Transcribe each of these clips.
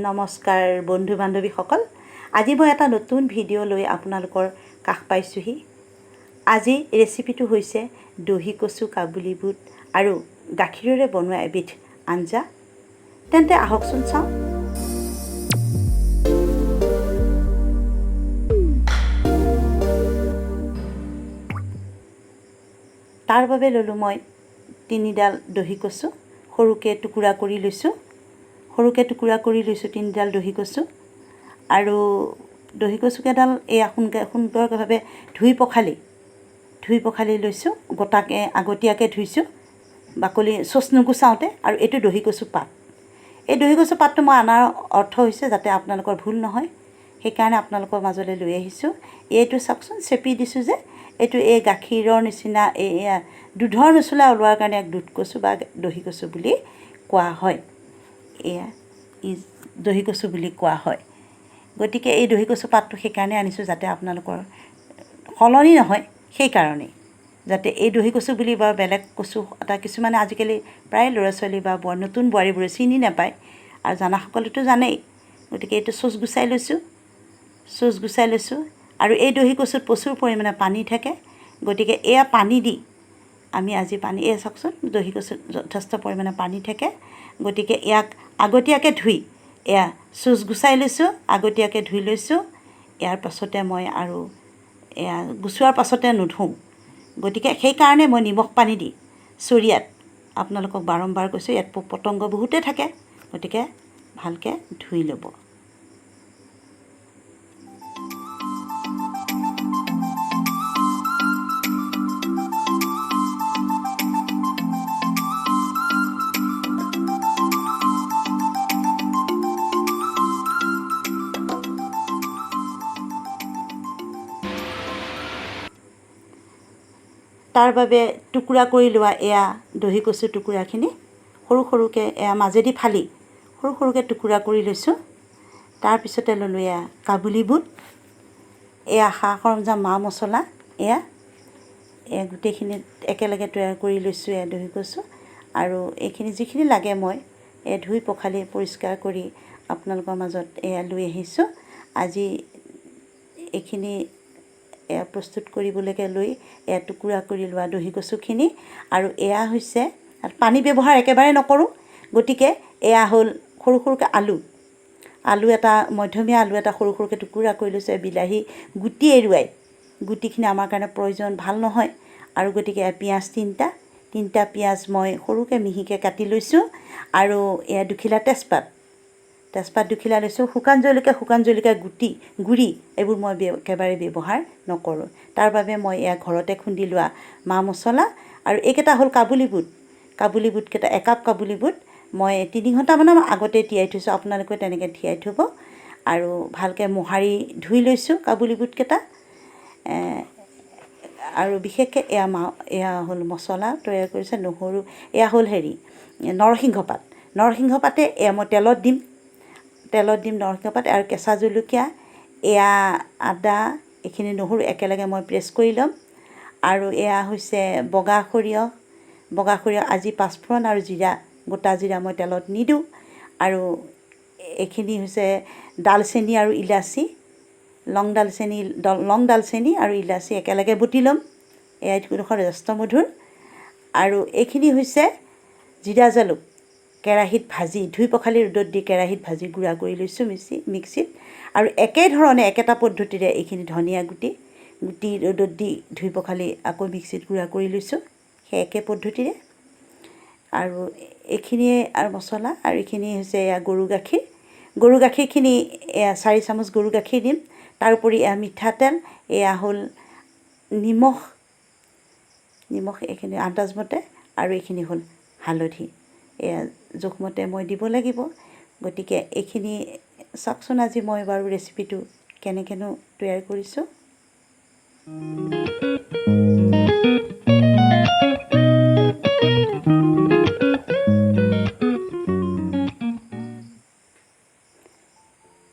নমস্কাৰ বন্ধু বান্ধৱীসকল আজি মই এটা নতুন ভিডিঅ' লৈ আপোনালোকৰ কাষ পাইছোহি আজি ৰেচিপিটো হৈছে দহি কচু কাবুলি বুট আৰু গাখীৰেৰে বনোৱা এবিধ আঞ্জা তেন্তে আহকচোন চাওঁ তাৰ বাবে ললো মই তিনিডাল দহি কচু সৰুকে টুকুৰা কৰি লৈছো তিনিডাল দহি কচু আৰু দহি কচু কেডাল এয়া সুন্দৰভাৱে ধুই পখালি লৈছো গোটাকে আগতীয়াকে ধুইছো বাকলি সস নুগুচাওতে আৰু এটো দহি কচু পাত এই দহি কচু পাতটো মই আনাৰ অৰ্থ হৈছে যাতে আপোনালোকৰ ভুল নহয় সেইকাৰণে আপোনালোকৰ মাজলৈ লৈ আহিছো এইটো চাকচোন চেপি দিছো যে এইটো এই গাখীৰৰ নিচিনা এয়া দুধৰ মছলা ওলোৱাৰ কাৰণে এক দুধ কচু বা দহি কচু বুলি কোৱা হয় এয়া দহি কচু বুলি কোৱা হয় গতিকে এই দহি কচু পাতটো সেইকাৰণে আনিছো যাতে আপোনালোকৰ হলনি নহয় সেই কাৰণে যাতে এই দহি কচু বুলি বা বেলেগ কচু এটা কিছুমানে আজিকালি প্ৰায় ল'ৰা ছোৱালী বা নতুন বোৱাৰীবোৰে চিনি নাপায় আৰু জানা সকলোতো জানেই গতিকে এইটো সস গুচাই লৈছো আৰু এই দহি কচুত প্ৰচুৰ পৰিমাণে পানী থাকে গতিকে এয়া পানী দি আমি আজি পানী এই চাকচোন দহি কচুত যথেষ্ট পৰিমাণে পানী থাকে গতিকে ইয়াক আগতীয়াকে ধুই এয়া সস গুচাই লৈছো আগতীয়াকে ধুই লৈছো ইয়াৰ পাছতে মই আৰু এয়া গুছোৱাৰ পাছতে নুধুম গতিকে সেই কাৰণে মই নিমখ পানী দি চৰিয়াত আপোনালোকক বাৰম্বাৰ কৈছো ইয়াত পতংগ বহুতে থাকে গতিকে ভালকে ধুই ল'ব তাৰ বাবে টুকুৰা কৰি লোৱা এয়া দহি কচু টুকুৰাখিনি সৰুকে এয়া মাজেদি ফালি সৰুকে টুকুৰা কৰি লৈছো তাৰ পিছতে ললো এয়া কাবুলি বুট এয়া সা সৰঞ্জাম মা মছলা এয়া গোটেইখিনি একেলগে তৈয়াৰ কৰি লৈছো এয়া দহি কচু আৰু এইখিনি যিখিনি লাগে মই ধুই পখালি পৰিষ্কাৰ কৰি আপোনালোকৰ মাজত এয়া লৈ আহিছো আজি এইখিনি এয়া প্ৰস্তুত কৰিবলৈকে লৈ এয়া টুকুৰা কৰি লোৱা দহি কচুখিনি আৰু এয়া হৈছে পানী ব্যৱহাৰ একেবাৰে নকৰো গতিকে এয়া হ'ল সৰুকে আলু এটা মধ্যমীয়া আলু এটা সৰুকে টুকুৰা কৰি লৈছে বিলাহী গুটি এৰুৱাই গুটিখিনি আমাৰ কাৰণে প্ৰয়োজন ভাল নহয় আৰু গতিকে পিয়াজ তিনিটা পিয়াজ মই সৰুকে মিহিকে কাটি লৈছো আৰু এয়া দুখিলা তেজপাত দুখিলা লৈছো শুকান জলকীয়া গুড়ি এইবোৰ মই একেবাৰে ব্যৱহাৰ নকৰো তাৰ বাবে মই এয়া ঘৰতে খুন্দি লোৱা মা মছলা আৰু এইকেইটা হ'ল কাবুলি বুট কেইটা একাপ কাবুলি বুট মই 3 ঘণ্টা মান আগতে তিয়াই থৈছো আপোনালোকে তেনেকৈ তিয়াই থব আৰু ভালকে মোহাৰি ধুই লৈছো কাবুলি বুট কেইটা আৰু বিশেষকৈ এয়া হ'ল মছলা তৈয়াৰ কৰিছে নহৰু এয়া হ'ল নৰসিংহ পাতে এয়া মই তেলত দিম নৰসিংহ পাত আৰু কেঁচা জলকীয়া এয়া আদা এইখিনি নহৰু একেলগে মই প্ৰেছ কৰি ল'ম আৰু এয়া হৈছে বগা সৰিয়হ আজি পাঁচফোৰণ আৰু গোটা জিৰা মই তেলত নিদিওঁ আৰু এইখিনি হৈছে দালচেনি আৰু ইলাচি লং দালচেনি আৰু ইলাচি একেলগে বুটি ল'ম এয়া এডোখৰ জ্যেষ্ঠ মধুৰ আৰু এইখিনি হৈছে জিৰা জালুক কেৰাহীত ভাজি ধুই পখালি ৰ'দত দি কেৰাহীত ভাজি গুড়া কৰি লৈছো মিক্সিত আৰু একেধৰণে একেটা পদ্ধতিৰে এইখিনি ধনিয়া গুটি ৰ'দত দি ধুই পখালি আকৌ মিক্সিত গুড়া কৰি লৈছো সেই একে পদ্ধতিৰে আৰু এইখিনিয়ে আৰু মছলা আৰু এইখিনি হৈছে এয়া গৰু গাখীৰখিনি এয়া 4 চামুচ গৰু গাখীৰ দিম তাৰ উপৰি এয়া মিঠাতেল এয়া হ'ল নিমখ এইখিনি আন্দাজমতে আৰু এইখিনি হ'ল হালধি এয়া জোখমতে মই দিব লাগিব গতিকে এইখিনি চাকচোন আজি মই বাৰু ৰেচিপিটো কেনেকেনো তৈয়াৰ কৰিছো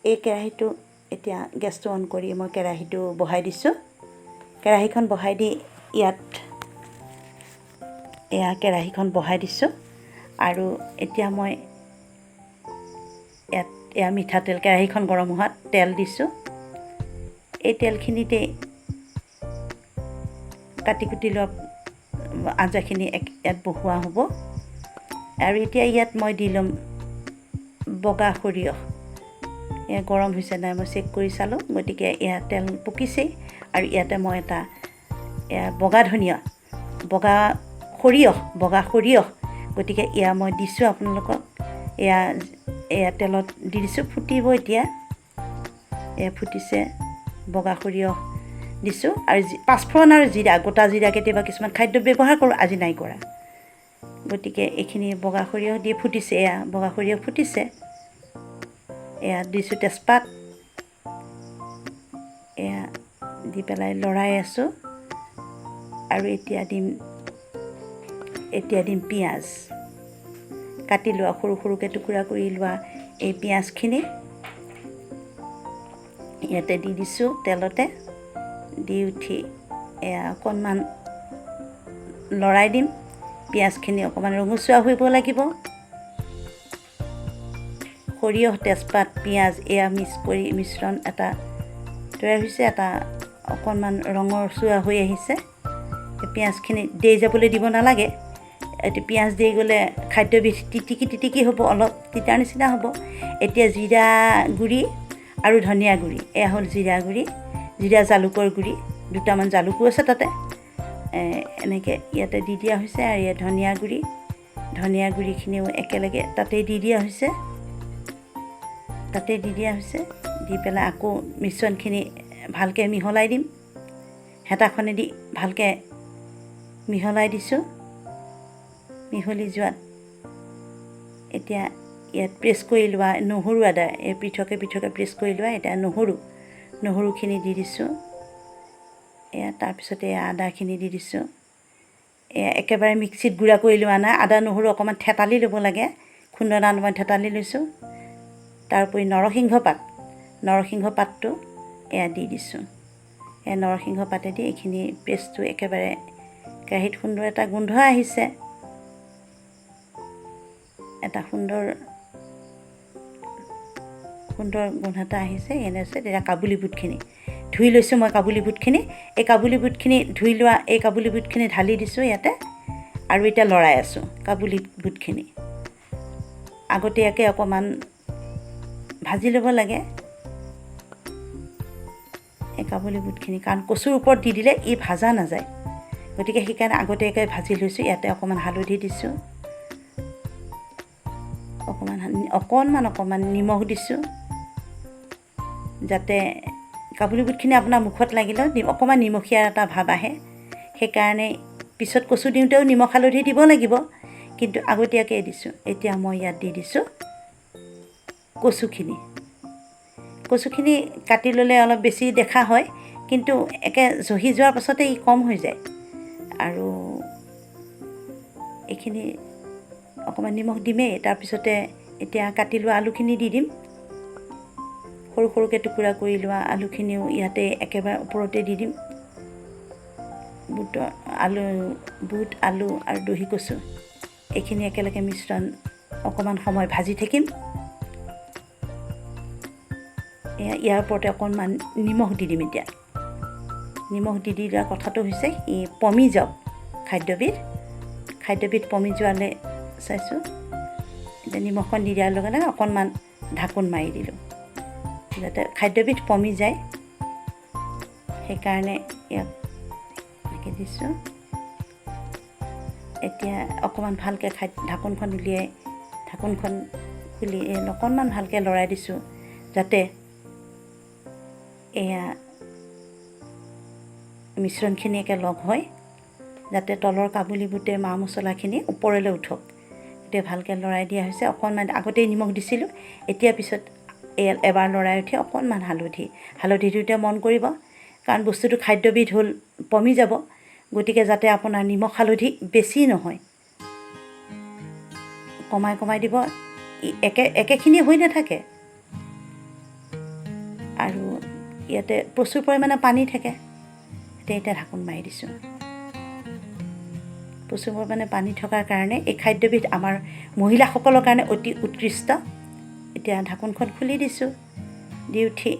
এই কেৰাহীটো এতিয়া গেছটো অন কৰি মই কেৰাহীটো বহাই দিছো কেৰাহীখন বহাই দি ইয়াত এয়া কেৰাহীখন বহাই দিছো আৰু এতিয়া মই ইয়াত এয়া মিঠাতেল কেৰাহীখন গৰম হোৱাত তেল দিছোঁ। এই তেলখিনিতে কাটি কুটি লোৱা আঞ্জাখিনি ইয়াত বহোৱা হ'ব। আৰু এতিয়া ইয়াত মই দি ল'ম বগা সৰিয়হ। এয়া গৰম হৈছে নাই মই চেক কৰি চালোঁ, গতিকে এয়া তেল পকিছেই। আৰু ইয়াতে মই এটা এয়া বগা সৰিয়হ, গতিকে এয়া মই দিছোঁ আপোনালোকক। এয়া তেলত দি দিছোঁ, ফুটিব এতিয়া। এয়া ফুটিছে, বগা সৰিয়হ দিছোঁ। আৰু পাঁচফোৰণ আৰু জিৰা, গোটা জিৰা কেতিয়াবা কিছুমান খাদ্য ব্যৱহাৰ কৰোঁ, আজি নাই কৰা। গতিকে এইখিনি বগা সৰিয়হ দি ফুটিছে। এয়া বগা সৰিয়হ ফুটিছে। এয়া দিছোঁ তেজপাত। এয়া দি পেলাই লৰাই আছোঁ। আৰু এতিয়া দিম পিঁয়াজ, কাটি লোৱা সৰু সৰুকৈ টুকুৰা কৰি লোৱা এই পিঁয়াজখিনি ইয়াতে দি দিছোঁ তেলতে। দি উঠি এয়া অকণমান লৰাই দিম। পিঁয়াজখিনি অকণমান ৰঙচুৱা হ'ব লাগিব। সৰিয়হ, তেজপাত, পিঁয়াজ এয়া মিশ্ৰণ এটা তৈয়াৰ হৈছে। এটা অকণমান ৰঙচুৱা হৈ আহিছে। পিঁয়াজখিনি দেই যাবলৈ দিব নালাগে। এতিয়া পিঁয়াজ দেই গ'লে খাদ্যবিধ তিতিকি হ'ব, অলপ তিতাৰ নিচিনা হ'ব। এতিয়া জিৰা গুড়ি আৰু ধনিয়া গুড়ি, এয়া হ'ল জিৰা গুড়ি, জিৰা জালুকৰ গুড়ি, দুটামান জালুকো আছে তাতে। এনেকৈ ইয়াতে দি দিয়া হৈছে। আৰু ইয়াত ধনিয়া গুড়িখিনিও একেলগে তাতেই দি দিয়া হৈছে। দি পেলাই আকৌ মিশ্ৰণখিনি ভালকৈ মিহলাই দিম। হেতাখনেদি ভালকৈ মিহলাই দিছোঁ। মিহলি যোৱাত এতিয়া ইয়াত প্ৰেছ কৰি লোৱা নহৰু, আদা এই পৃথকে প্ৰেছ কৰি লোৱা এতিয়া নহৰুখিনি দি দিছোঁ। এয়া তাৰপিছতে আদাখিনি দি দিছোঁ। এয়া একেবাৰে মিক্সিত গুড়া কৰি লোৱা নাই, আদা নহৰু অকণমান থেতালি ল'ব লাগে। খুন্দনাত অলপমান থেতালি লৈছোঁ। তাৰ উপৰি নৰসিংহ পাতটো এয়া দি দিছোঁ। এই নৰসিংহ পাতেদি এইখিনি পেষ্টটো একেবাৰে কেৰাহীত সুন্দৰ এটা গোন্ধ আহিছে। এটা সুন্দৰ গোন্ধ এটা আহিছে। তেতিয়া কাবুলী বুটখিনি ধুই লৈছোঁ মই। এই কাবুলী বুটখিনি ধুই লোৱা এই কাবুলী বুটখিনি ঢালি দিছোঁ ইয়াতে। আৰু এতিয়া লৰাই আছোঁ কাবুলী বুটখিনি। আগতীয়াকৈ অকণমান ভাজি ল'ব লাগে এই কাবুলী বুটখিনি, কাৰণ কচুৰ ওপৰত দি দিলে ই ভাজা নাযায়। গতিকে সেইকাৰণে আগতীয়াকৈ ভাজি লৈছোঁ। ইয়াতে অকণমান হালধি দিছোঁ, অকণমান নিমখ দিছোঁ, যাতে কাবুলী বুটখিনি আপোনাৰ মুখত লাগিলেও অকণমান নিমখীয়া এটা ভাৱ আহে। সেইকাৰণে পিছত কচু দিওঁতেও নিমখ হালধি দিব লাগিব, কিন্তু আগতীয়াকৈ দিছোঁ। এতিয়া মই ইয়াত দি দিছোঁ কচুখিনি কাটি ল'লে অলপ বেছি দেখা হয়, কিন্তু একে জহি যোৱাৰ পাছতে ই কম হৈ যায়। আৰু এইখিনি অকণমান নিমখ দিমেই। তাৰপিছতে এতিয়া কাটি লোৱা আলুখিনি দি দিম। সৰু সৰুকৈ টুকুৰা কৰি লোৱা আলুখিনিও ইয়াতে একেবাৰে ওপৰতে দি দিম। বুট, আলু আৰু দহি কচু এইখিনি একেলগে মিশ্ৰণ অকণমান সময় ভাজি থাকিম। ইয়াৰ ওপৰতে অকণমান নিমখ দি দিম। এতিয়া নিমখ দি দিয়া কথাটো হৈছে ই পমি যাওক, খাদ্যবিধ পমি যোৱালৈ চাইছোঁ। এতিয়া নিমখখন দি দিয়াৰ লগে লগে অকণমান ঢাকোন মাৰি দিলোঁ, যাতে খাদ্যবিধ পমি যায়। সেইকাৰণে ইয়াক এনেকৈ দিছোঁ। এতিয়া অকণমান ভালকৈ ঢাকোনখন খুলি অকণমান ভালকৈ লৰাই দিছোঁ, যাতে এয়া মিশ্ৰণখিনি একে লগ হয়, যাতে তলৰ কাবুলী বুটে মা মছলাখিনি ওপৰলৈ উঠক। এতিয়া ভালকৈ লৰাই দিয়া হৈছে। অকণমান আগতেই নিমখ দিছিলোঁ, এতিয়া পিছত এবাৰ লৰাই উঠি অকণমান হালধিটো এতিয়া মন কৰিব, কাৰণ বস্তুটো খাদ্যবিধ হ'ল পমি যাব। গতিকে যাতে আপোনাৰ নিমখ হালধি বেছি নহয়, কমাই দিব। একেখিনি হৈ নাথাকে। আৰু ইয়াতে প্ৰচুৰ পৰিমাণে পানী থাকে। এতিয়া ঢাকোন মাৰি দিছোঁ। প্ৰচুৰ পৰিমাণে পানী থকাৰ কাৰণে এই খাদ্যবিধ আমাৰ মহিলাসকলৰ কাৰণে অতি উৎকৃষ্ট। এতিয়া ঢাকোনখন খুলি দিছোঁ দি উঠি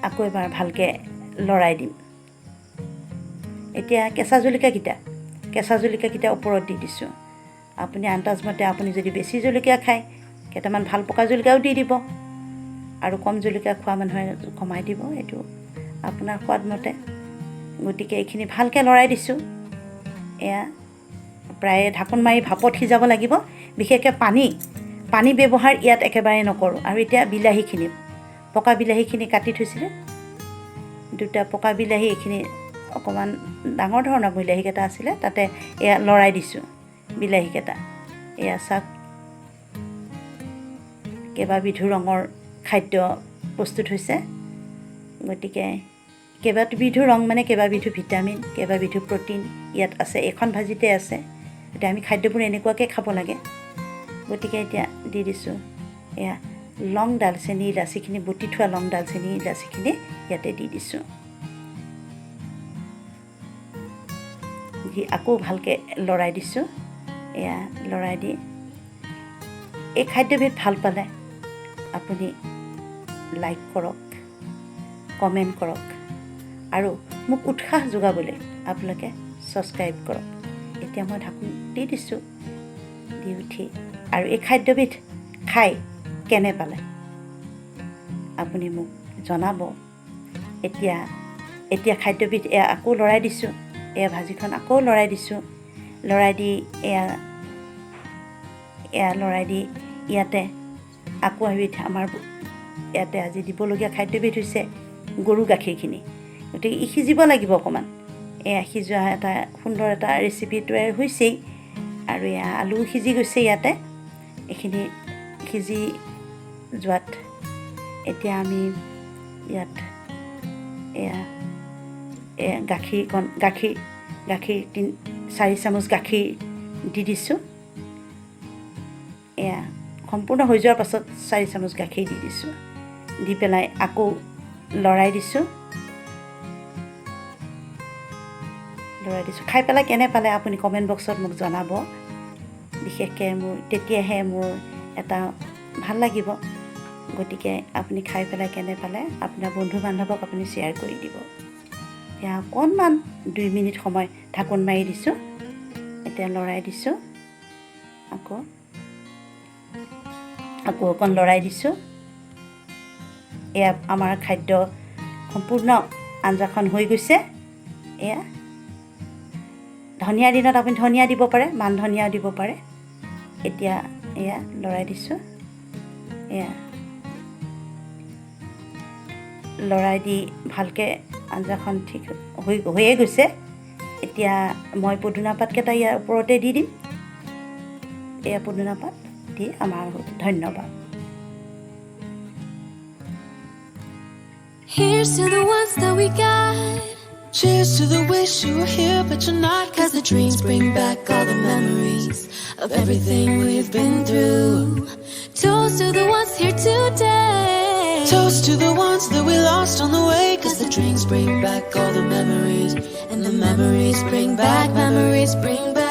আকৌ এবাৰ ভালকৈ লৰাই দিম এতিয়া কেঁচা জলকীয়াকেইটা ওপৰত দি দিছোঁ আপুনি আন্দাজমতে আপুনি যদি বেছি জলকীয়া খায় কেইটামান ভাল পকা জলকীয়াও দি দিব আৰু কম জলকীয়া খোৱা মানুহে কমাই দিব এইটো আপোনাৰ সোৱাদ মতে গতিকে এইখিনি ভালকৈ লৰাই দিছোঁ এয়া প্ৰায় ঢাকোন মাৰি ভাপত সিজাব লাগিব বিশেষকৈ পানী ব্যৱহাৰ ইয়াত একেবাৰে নকৰোঁ আৰু এতিয়া বিলাহীখিনি পকা বিলাহীখিনি কাটি থৈছিলে দুটা পকা বিলাহী এইখিনি অকণমান ডাঙৰ ধৰণৰ বিলাহীকেইটা আছিলে তাতে এয়া লৰাই দিছোঁ বিলাহীকেইটা এয়া চাওক কেইবাবিধো ৰঙৰ খাদ্য প্ৰস্তুত হৈছে গতিকে কেইবাবিধো ৰং মানে কেইবাবিধো ভিটামিন কেইবাবিধো প্ৰ'টিন ইয়াত আছে এখন ভাজিতে আছে এতিয়া আমি খাদ্যবোৰ এনেকুৱাকৈ খাব লাগে গতিকে এতিয়া দি দিছোঁ এয়া লং ডালচেনি ইলাচিখিনি বটি থোৱা লং ডালচেনি ইলাচিখিনি ইয়াতে দি দিছোঁ দি আকৌ ভালকৈ লৰাই দিছোঁ এয়া লৰাই দি এই খাদ্যবিধ ভাল পালে আপুনি লাইক কৰক কমেণ্ট কৰক আৰু মোক উৎসাহ যোগাবলৈ আপোনালোকে ছাবস্ক্ৰাইব কৰক এতিয়া মই ঢাকোন দি দিছোঁ দি উঠি আৰু এই খাদ্যবিধ খাই কেনে পালে আপুনি মোক জনাব এতিয়া খাদ্যবিধ এয়া আকৌ লৰাই দিছোঁ এয়া ভাজিখন আকৌ লৰাই দিছোঁ লৰাই দি এয়া লৰাই দি ইয়াতে আকৌ এবিধ আমাৰ ইয়াতে আজি দিবলগীয়া খাদ্যবিধ হৈছে গৰু গাখীৰখিনি গতিকে ই সিজিব লাগিব অকণমান এয়া সিজোৱা এটা সুন্দৰ এটা ৰেচিপি তৈয়াৰ হৈছেই আৰু এয়া আলু সিজি গৈছে ইয়াতে এইখিনি সিজি যোৱাত এতিয়া আমি ইয়াত এয়া গাখীৰ 4 চামুচ গাখীৰ দি দিছোঁ এয়া সম্পূৰ্ণ হৈ যোৱাৰ পাছত 4 চামুচ গাখীৰ দি দিছোঁ দি পেলাই আকৌ লৰাই দিছোঁ খাই পেলাই কেনে পালে আপুনি কমেণ্ট বক্সত মোক জনাব বিশেষকৈ তেতিয়াহে মোৰ এটা ভাল লাগিব গতিকে আপুনি খাই পেলাই কেনে পালে আপোনাৰ বন্ধু বান্ধৱক আপুনি শ্বেয়াৰ কৰি দিব এতিয়া অকণমান 2 মিনিট সময় ঢাকোন মাৰি দিছোঁ এতিয়া লৰাই দিছোঁ আকৌ অকণ লৰাই দিছোঁ এয়া আমাৰ খাদ্য সম্পূৰ্ণ আঞ্জাখন হৈ গৈছে এয়া ধনিয়া দিনত আপুনি ধনিয়া দিব পাৰে মান ধনিয়াও দিব পাৰে এতিয়া এয়া লৰাই দিছোঁ এয়া লৰাই দি ভালকৈ আঞ্জাখন ঠিক হৈয়ে গৈছে এতিয়া মই পদুনা পাতকেইটা ইয়াৰ ওপৰতে দি দিম এয়া পদুনা পাত দি আমাৰ ধন্যবাদ Here's to the ones that we got. Cheers to the wish you were here but you're not. Cause the dreams bring back all the memories of everything we've been through. Toast to the ones here today. Toast to the ones that we lost on the way. Cause the dreams bring back all the memories. And the memories bring back, memories bring back